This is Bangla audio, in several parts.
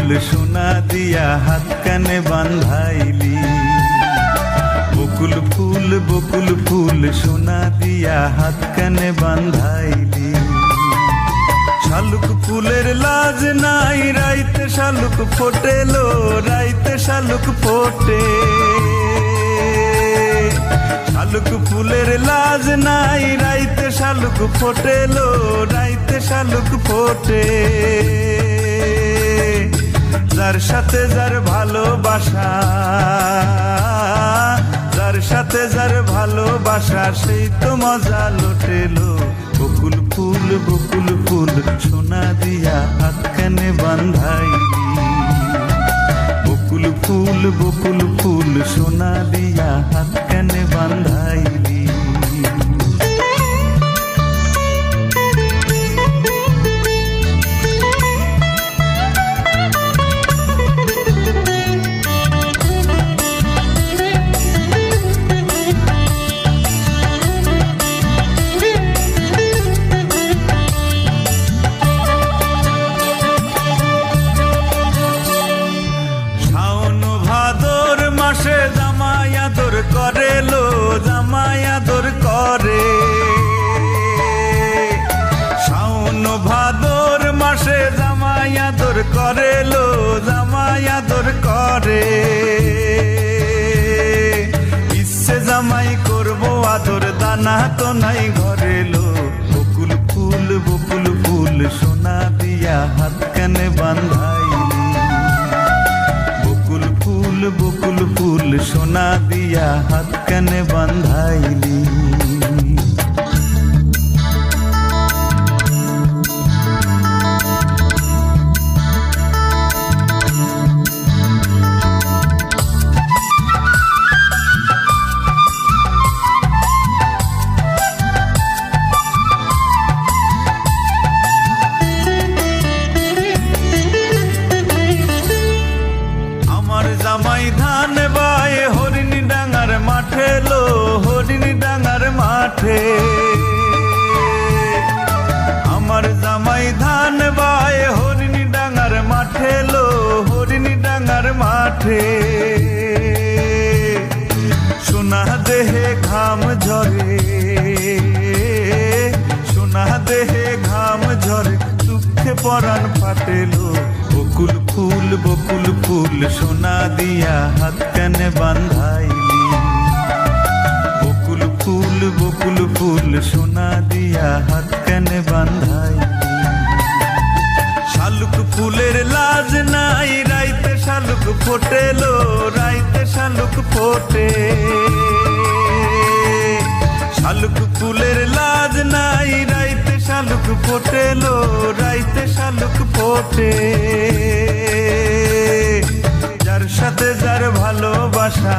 ফুল সোনা দিয়া হাত কানে বান্ধাইলি। বকুল ফুল সোনা দিয়া হাত কানে বান্ধাইলি। শালুক ফুলের লাজ নাই রাইতে শালুক ফোটেলো, রাইতে শালুক ফোটে। শালুক ফুলের লাজ নাই রাইতে শালুক ফোটেলো, রাইতে শালুক ফোটে। যার সাথে যার ভালোবাসা, যার সাথে যার ভালোবাসা সেই তো মজা লুটেলো। বকুল ফুল সোনা দিয়া হাত কানে বান্ধাইলি। বকুল ফুল সোনা দিয়া হাত কানে বান্ধাইলি। জামাই আদর করে লো, জামাই আদর করে। শাওন ভাদর মাসে জামাই আদর করে লো, জামাই আদর করে। ইচ্ছে জামাই করবো আদর, দানা তো নাই ঘরে লো। বকুল ফুল সোনা দিয়া হাত কানে বান্ধাইলি। বকুল ফুল সোনা দিয়া হাত কানে বান্ধাইলি। জামাই ধান বায়ে হরিণী ডাঙার মাঠে লো, হরিণী ডাঙার মাঠে। আমার জামাই ধান বায়ে হরিণী ডাঙার মাঠে লো, হরিণী ডাঙার মাঠে। সোনা দেহে ঘাম ঝরে, সোনা দেহে ঘাম ঝরে, দুঃখে পরাণ ফাটেলো। বকুল ফুল সোনা দিয়া হাত কানে বান্ধাইলি। বকুল ফুল সোনা দিয়া হাত কানে বান্ধাইলি। শালুক ফুলের লাজ নাই রাইতে শালুক ফোটেলো, রাইতে শালুক ফোটে। শালুক ফুলের লাজ নাই রাইতে শালুক ফোটেলো, রাইতে শালুক ফোটে। যার সাথে যার ভালোবাসা,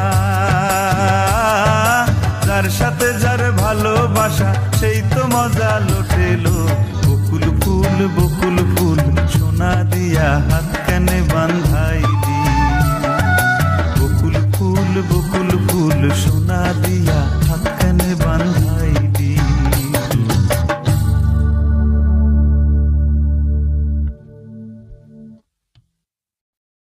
যার সাথে যার ভালোবাসা সেই তো মজা লুটেলো। বকুল ফুল সোনা দিয়া হাত কানে বান্ধাইলি। বকুল ফুল সোনা